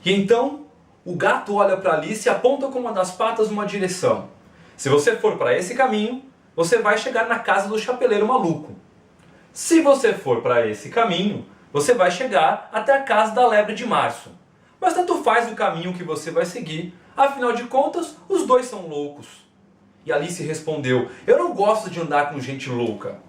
E então o gato olha para Alice e aponta com uma das patas numa direção. Se você for para esse caminho, você vai chegar na casa do chapeleiro maluco. Se você for para esse caminho, você vai chegar até a casa da lebre de março. Mas tanto faz o caminho que você vai seguir, afinal de contas, os dois são loucos. E Alice respondeu: eu não gosto de andar com gente louca.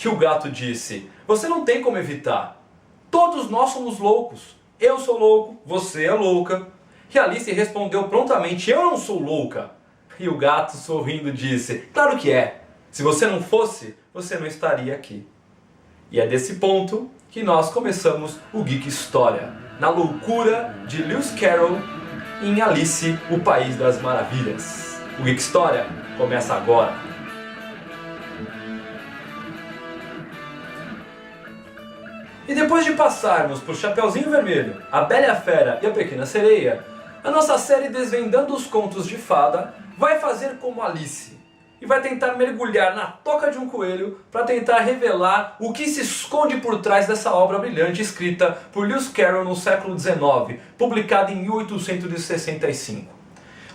E o gato disse: você não tem como evitar. Todos nós somos loucos. Eu sou louco, você é louca. E Alice respondeu prontamente: eu não sou louca. E o gato, sorrindo, disse: claro que é. Se você não fosse, você não estaria aqui. E é desse ponto que nós começamos o Geek História, na loucura de Lewis Carroll em Alice, o País das Maravilhas. O Geek História começa agora. E depois de passarmos por Chapeuzinho Vermelho, A Bela e a Fera e a Pequena Sereia, a nossa série Desvendando os Contos de Fada vai fazer como Alice e vai tentar mergulhar na toca de um coelho para tentar revelar o que se esconde por trás dessa obra brilhante escrita por Lewis Carroll no século XIX, publicada em 1865.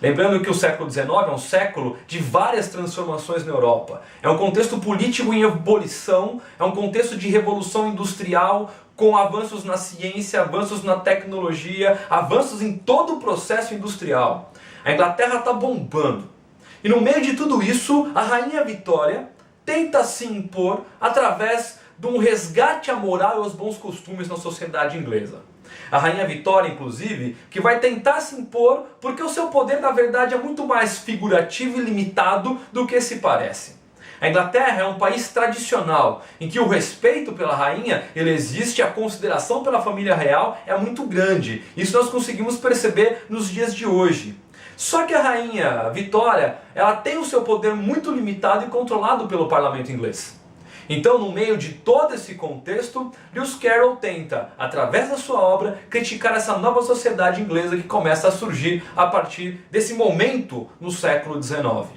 Lembrando que o século XIX é um século de várias transformações na Europa. É um contexto político em ebulição, é um contexto de revolução industrial, com avanços na ciência, avanços na tecnologia, avanços em todo o processo industrial. A Inglaterra está bombando. E no meio de tudo isso, a Rainha Vitória tenta se impor através de um resgate à moral e aos bons costumes na sociedade inglesa. A Rainha Vitória, inclusive, que vai tentar se impor porque o seu poder, na verdade, é muito mais figurativo e limitado do que se parece. A Inglaterra é um país tradicional, em que o respeito pela rainha ele existe, a consideração pela família real é muito grande. Isso nós conseguimos perceber nos dias de hoje. Só que a Rainha Vitória, ela tem o seu poder muito limitado e controlado pelo parlamento inglês. Então, no meio de todo esse contexto, Lewis Carroll tenta, através da sua obra, criticar essa nova sociedade inglesa que começa a surgir a partir desse momento no século XIX.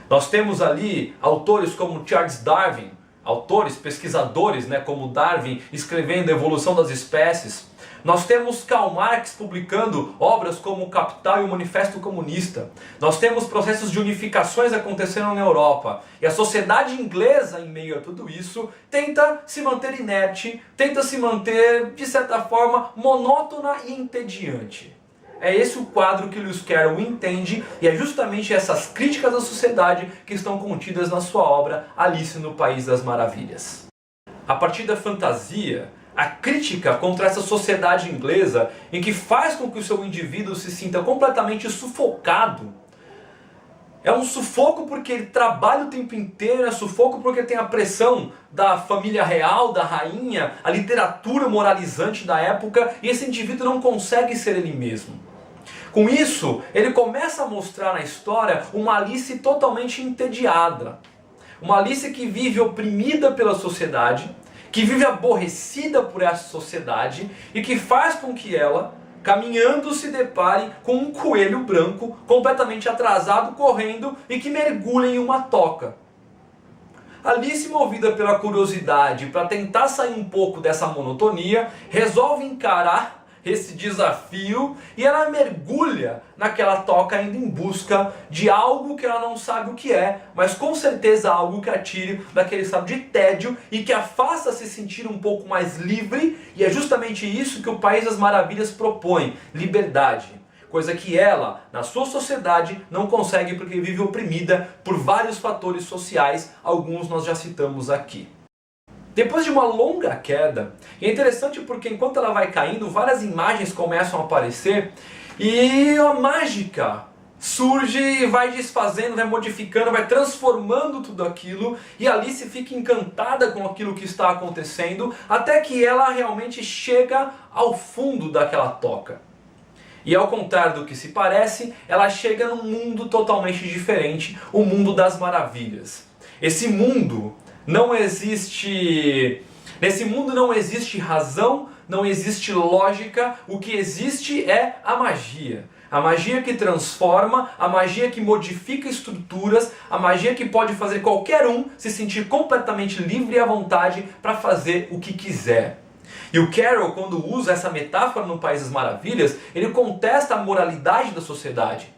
Nós temos ali autores como Charles Darwin, autores, pesquisadores, como Darwin, escrevendo a evolução das espécies. Nós temos Karl Marx publicando obras como O Capital e o Manifesto Comunista. Nós temos processos de unificações acontecendo na Europa. E a sociedade inglesa, em meio a tudo isso, tenta se manter inerte, tenta se manter, de certa forma, monótona e entediante. É esse o quadro que Lewis Carroll entende, e é justamente essas críticas à sociedade que estão contidas na sua obra Alice no País das Maravilhas. A partir da fantasia, a crítica contra essa sociedade inglesa, em que faz com que o seu indivíduo se sinta completamente sufocado. É um sufoco porque ele trabalha o tempo inteiro, é sufoco porque tem a pressão da família real, da rainha, a literatura moralizante da época, e esse indivíduo não consegue ser ele mesmo. Com isso, ele começa a mostrar na história uma Alice totalmente entediada. Uma Alice que vive oprimida pela sociedade, que vive aborrecida por essa sociedade e que faz com que ela, caminhando, se depare com um coelho branco completamente atrasado, correndo e que mergulha em uma toca. Alice, movida pela curiosidade para tentar sair um pouco dessa monotonia, resolve encarar esse desafio e ela mergulha naquela toca indo em busca de algo que ela não sabe o que é, mas com certeza algo que a tire daquele estado de tédio e que a faça se sentir um pouco mais livre, e é justamente isso que o País das Maravilhas propõe: liberdade. Coisa que ela, na sua sociedade, não consegue porque vive oprimida por vários fatores sociais, alguns nós já citamos aqui. Depois de uma longa queda, e é interessante porque enquanto ela vai caindo, várias imagens começam a aparecer e a mágica surge e vai desfazendo, vai modificando, vai transformando tudo aquilo, e Alice fica encantada com aquilo que está acontecendo, até que ela realmente chega ao fundo daquela toca. E ao contrário do que se parece, ela chega num mundo totalmente diferente, o mundo das maravilhas. Esse mundo não existe... Nesse mundo não existe razão, não existe lógica, o que existe é a magia. A magia que transforma, a magia que modifica estruturas, a magia que pode fazer qualquer um se sentir completamente livre e à vontade para fazer o que quiser. E o Carroll, quando usa essa metáfora no País das Maravilhas, ele contesta a moralidade da sociedade.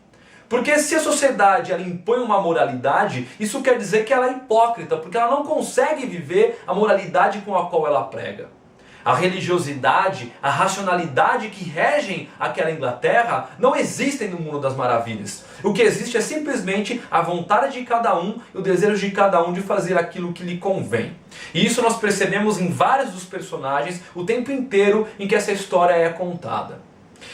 Porque se a sociedade ela impõe uma moralidade, isso quer dizer que ela é hipócrita, porque ela não consegue viver a moralidade com a qual ela prega. A religiosidade, a racionalidade que regem aquela Inglaterra não existem no mundo das maravilhas. O que existe é simplesmente a vontade de cada um e o desejo de cada um de fazer aquilo que lhe convém. E isso nós percebemos em vários dos personagens o tempo inteiro em que essa história é contada.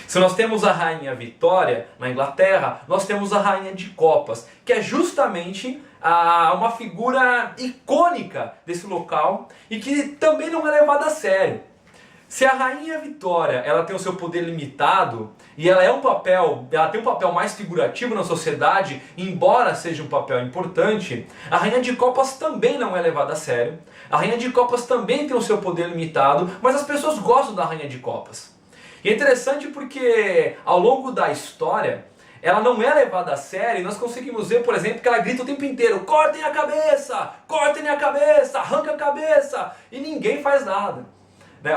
Se nós temos a Rainha Vitória na Inglaterra, nós temos a Rainha de Copas, que é justamente uma figura icônica desse local e que também não é levada a sério. Se a Rainha Vitória ela tem o seu poder limitado e ela tem um papel mais figurativo na sociedade, embora seja um papel importante, a Rainha de Copas também não é levada a sério. A Rainha de Copas também tem o seu poder limitado, mas as pessoas gostam da Rainha de Copas. E é interessante porque ao longo da história ela não é levada a sério e nós conseguimos ver, por exemplo, que ela grita o tempo inteiro: cortem a cabeça, arranca a cabeça, e ninguém faz nada.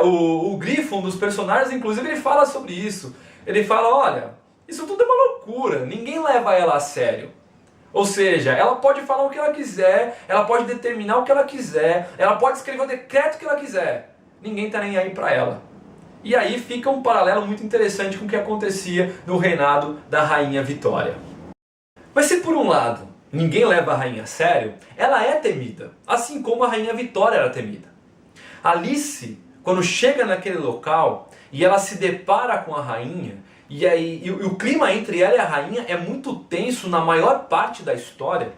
O Grifo, um dos personagens, inclusive, ele fala sobre isso. Ele fala: olha, isso tudo é uma loucura, ninguém leva ela a sério. Ou seja, ela pode falar o que ela quiser, ela pode determinar o que ela quiser, ela pode escrever o decreto que ela quiser, ninguém está nem aí para ela. E aí fica um paralelo muito interessante com o que acontecia no reinado da Rainha Vitória. Mas se por um lado ninguém leva a rainha a sério, ela é temida, assim como a Rainha Vitória era temida. Alice, quando chega naquele local e ela se depara com a rainha, e o clima entre ela e a rainha é muito tenso na maior parte da história,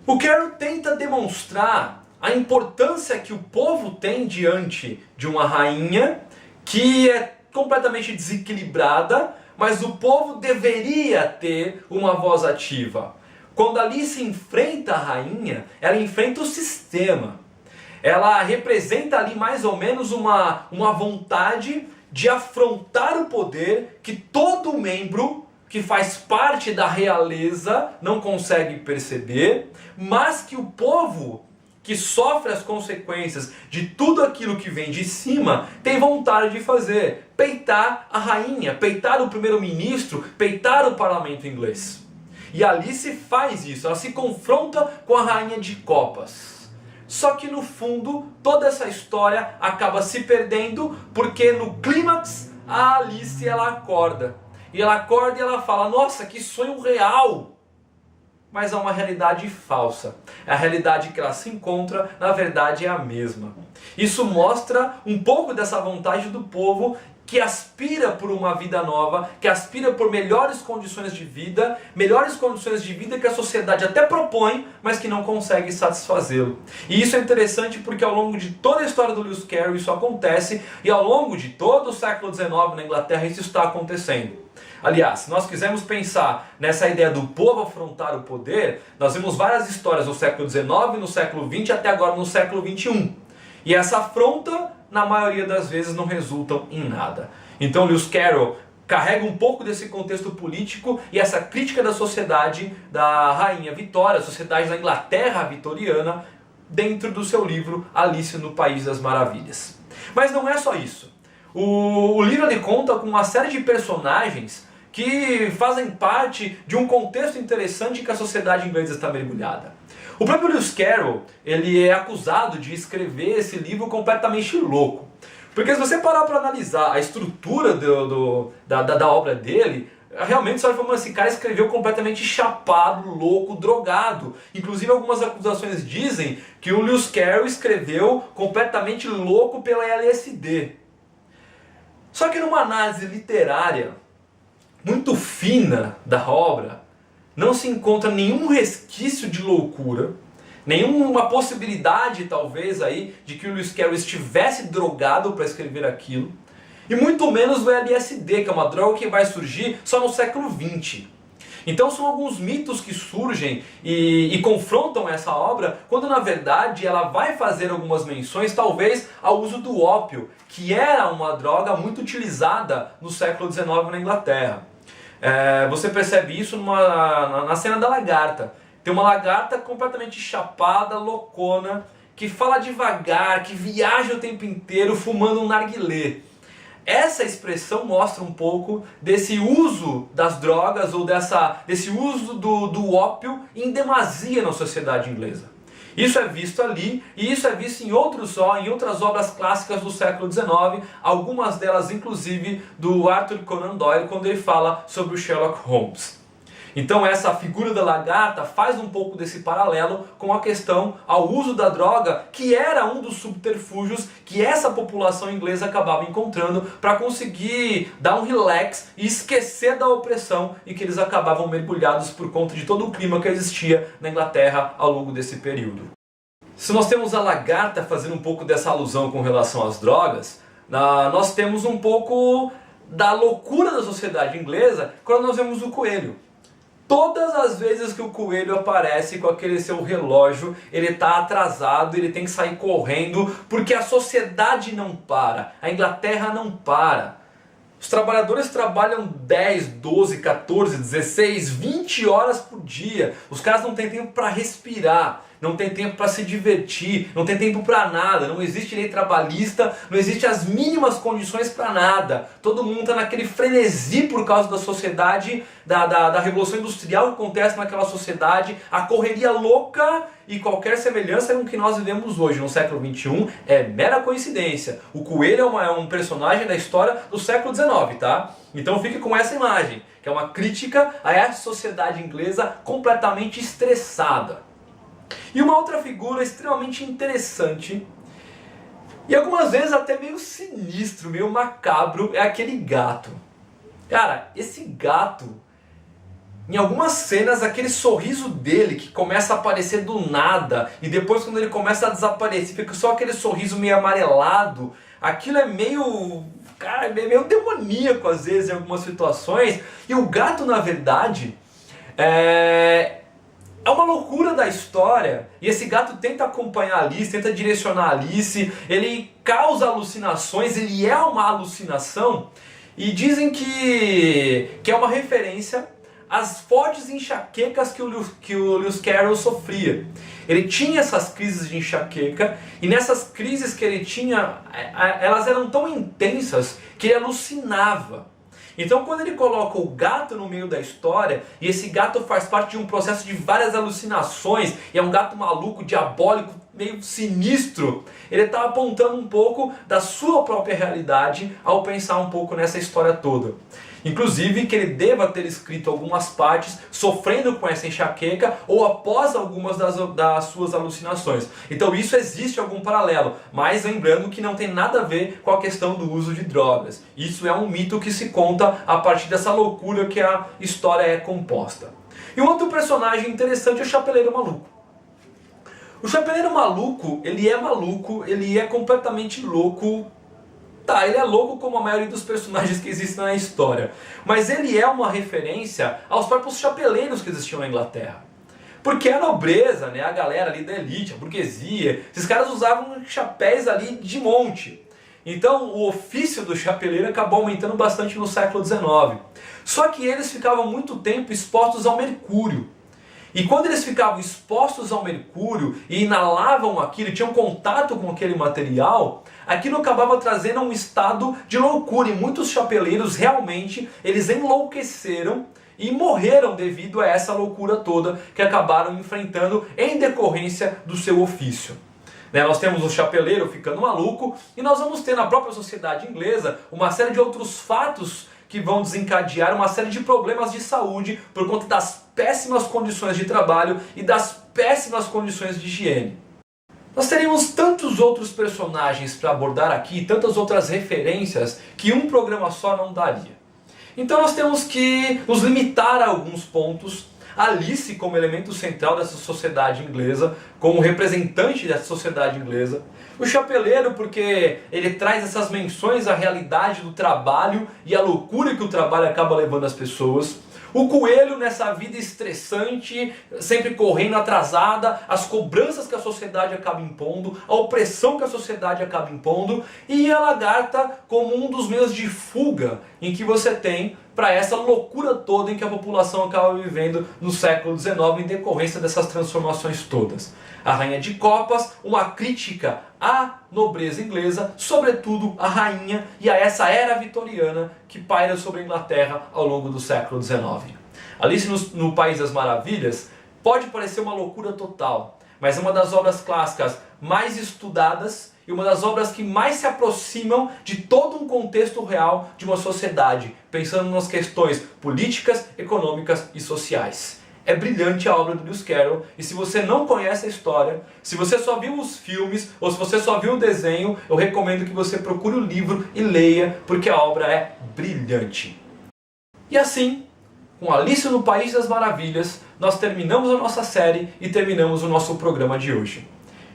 o Carroll tenta demonstrar a importância que o povo tem diante de uma rainha que é completamente desequilibrada, mas o povo deveria ter uma voz ativa. Quando Alice enfrenta a rainha, ela enfrenta o sistema. Ela representa ali mais ou menos uma vontade de afrontar o poder que todo membro que faz parte da realeza não consegue perceber, mas que o povo que sofre as consequências de tudo aquilo que vem de cima, tem vontade de fazer: peitar a rainha, peitar o primeiro-ministro, peitar o parlamento inglês. E Alice faz isso, ela se confronta com a Rainha de Copas. Só que no fundo, toda essa história acaba se perdendo, porque no clímax, a Alice ela acorda. E ela acorda e ela fala: nossa, que sonho real! Mas é uma realidade falsa. A realidade que ela se encontra, na verdade, é a mesma. Isso mostra um pouco dessa vontade do povo que aspira por uma vida nova, que aspira por melhores condições de vida que a sociedade até propõe, mas que não consegue satisfazê-lo. E isso é interessante porque ao longo de toda a história do Lewis Carroll isso acontece, e ao longo de todo o século XIX na Inglaterra isso está acontecendo. Aliás, se nós quisermos pensar nessa ideia do povo afrontar o poder, nós vimos várias histórias no século XIX, no século XX até agora no século XXI. E essa afronta, na maioria das vezes, não resultam em nada. Então Lewis Carroll carrega um pouco desse contexto político e essa crítica da sociedade da Rainha Vitória, a sociedade da Inglaterra vitoriana, dentro do seu livro Alice no País das Maravilhas. Mas não é só isso. O livro ele conta com uma série de personagens que fazem parte de um contexto interessante em que a sociedade inglesa está mergulhada. O próprio Lewis Carroll ele é acusado de escrever esse livro completamente louco. Porque se você parar para analisar a estrutura da obra dele, realmente você vai falar: esse cara escreveu completamente chapado, louco, drogado. Inclusive algumas acusações dizem que o Lewis Carroll escreveu completamente louco pela LSD. Só que numa análise literária muito fina da obra, não se encontra nenhum resquício de loucura, nenhuma possibilidade talvez aí de que o Lewis Carroll estivesse drogado para escrever aquilo, e muito menos o LSD, que é uma droga que vai surgir só no século XX. Então são alguns mitos que surgem e confrontam essa obra, quando na verdade ela vai fazer algumas menções talvez ao uso do ópio, que era uma droga muito utilizada no século XIX na Inglaterra. Você percebe isso na cena da lagarta. Tem uma lagarta completamente chapada, loucona, que fala devagar, que viaja o tempo inteiro fumando um narguilé. Essa expressão mostra um pouco desse uso das drogas ou desse uso do ópio em demasia na sociedade inglesa. Isso é visto ali e isso é visto em outras obras clássicas do século XIX, algumas delas inclusive do Arthur Conan Doyle, quando ele fala sobre o Sherlock Holmes. Então essa figura da lagarta faz um pouco desse paralelo com a questão ao uso da droga, que era um dos subterfúgios que essa população inglesa acabava encontrando para conseguir dar um relax e esquecer da opressão em que eles acabavam mergulhados por conta de todo o clima que existia na Inglaterra ao longo desse período. Se nós temos a lagarta fazendo um pouco dessa alusão com relação às drogas, nós temos um pouco da loucura da sociedade inglesa quando nós vemos o coelho. Todas as vezes que o coelho aparece com aquele seu relógio, ele está atrasado, ele tem que sair correndo, porque a sociedade não para, a Inglaterra não para. Os trabalhadores trabalham 10, 12, 14, 16, 20 horas por dia. Os caras não têm tempo para respirar, não tem tempo para se divertir, não tem tempo para nada, não existe lei trabalhista, não existe as mínimas condições para nada. Todo mundo está naquele frenesi por causa da sociedade, da revolução industrial que acontece naquela sociedade, a correria louca, e qualquer semelhança com o que nós vivemos hoje no século XXI é mera coincidência. O coelho é um personagem da história do século XIX, tá? Então fique com essa imagem, que é uma crítica a essa sociedade inglesa completamente estressada. E uma outra figura extremamente interessante, e algumas vezes até meio sinistro, meio macabro, é aquele gato. Cara, esse gato, em algumas cenas, aquele sorriso dele que começa a aparecer do nada, e depois quando ele começa a desaparecer, fica só aquele sorriso meio amarelado, aquilo é meio... cara, é meio demoníaco às vezes em algumas situações, e o gato na verdade é uma loucura da história, e esse gato tenta acompanhar a Alice, tenta direcionar a Alice, ele causa alucinações, ele é uma alucinação, e dizem que é uma referência às fortes enxaquecas que o Lewis Carroll sofria. Ele tinha essas crises de enxaqueca, e nessas crises que ele tinha, elas eram tão intensas que ele alucinava. Então quando ele coloca o gato no meio da história, e esse gato faz parte de um processo de várias alucinações, e é um gato maluco, diabólico, meio sinistro, ele está apontando um pouco da sua própria realidade ao pensar um pouco nessa história toda. Inclusive que ele deva ter escrito algumas partes sofrendo com essa enxaqueca ou após algumas das suas alucinações. Então isso existe algum paralelo, mas lembrando que não tem nada a ver com a questão do uso de drogas. Isso é um mito que se conta a partir dessa loucura que a história é composta. E um outro personagem interessante é o Chapeleiro Maluco. O Chapeleiro Maluco, ele é completamente louco. Tá, ele é louco como a maioria dos personagens que existem na história, mas ele é uma referência aos próprios chapeleiros que existiam na Inglaterra. Porque a nobreza, né, a galera ali da elite, a burguesia, esses caras usavam chapéus ali de monte. Então o ofício do chapeleiro acabou aumentando bastante no século XIX. Só que eles ficavam muito tempo expostos ao mercúrio. E quando eles ficavam expostos ao mercúrio e inalavam aquilo, tinham contato com aquele material, aquilo acabava trazendo um estado de loucura. E muitos chapeleiros realmente eles enlouqueceram e morreram devido a essa loucura toda que acabaram enfrentando em decorrência do seu ofício. Nós temos o chapeleiro ficando maluco, e nós vamos ter na própria sociedade inglesa uma série de outros fatos que vão desencadear uma série de problemas de saúde por conta das péssimas condições de trabalho e das péssimas condições de higiene. Nós teríamos tantos outros personagens para abordar aqui, tantas outras referências, que um programa só não daria. Então nós temos que nos limitar a alguns pontos. Alice como elemento central dessa sociedade inglesa, como representante dessa sociedade inglesa. O chapeleiro porque ele traz essas menções à realidade do trabalho e à loucura que o trabalho acaba levando as pessoas. O coelho nessa vida estressante, sempre correndo atrasada, as cobranças que a sociedade acaba impondo, a opressão que a sociedade acaba impondo, e a lagarta como um dos meios de fuga em que você tem para essa loucura toda em que a população acaba vivendo no século XIX em decorrência dessas transformações todas. A Rainha de Copas, uma crítica à nobreza inglesa, sobretudo à rainha e a essa era vitoriana que paira sobre a Inglaterra ao longo do século XIX. Alice no País das Maravilhas pode parecer uma loucura total, mas é uma das obras clássicas mais estudadas e uma das obras que mais se aproximam de todo um contexto real de uma sociedade, pensando nas questões políticas, econômicas e sociais. É brilhante a obra do Lewis Carroll, e se você não conhece a história, se você só viu os filmes ou se você só viu o desenho, eu recomendo que você procure o livro e leia, porque a obra é brilhante. E assim, com Alice no País das Maravilhas, nós terminamos a nossa série e terminamos o nosso programa de hoje.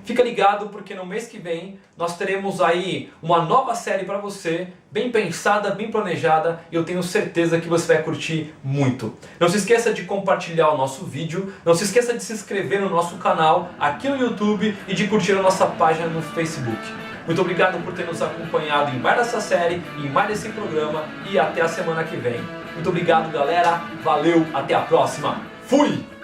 Fica ligado porque no mês que vem nós teremos aí uma nova série para você, bem pensada, bem planejada, e eu tenho certeza que você vai curtir muito. Não se esqueça de compartilhar o nosso vídeo, não se esqueça de se inscrever no nosso canal aqui no YouTube e de curtir a nossa página no Facebook. Muito obrigado por ter nos acompanhado em mais dessa série, em mais desse programa, e até a semana que vem. Muito obrigado, galera, valeu, até a próxima, fui!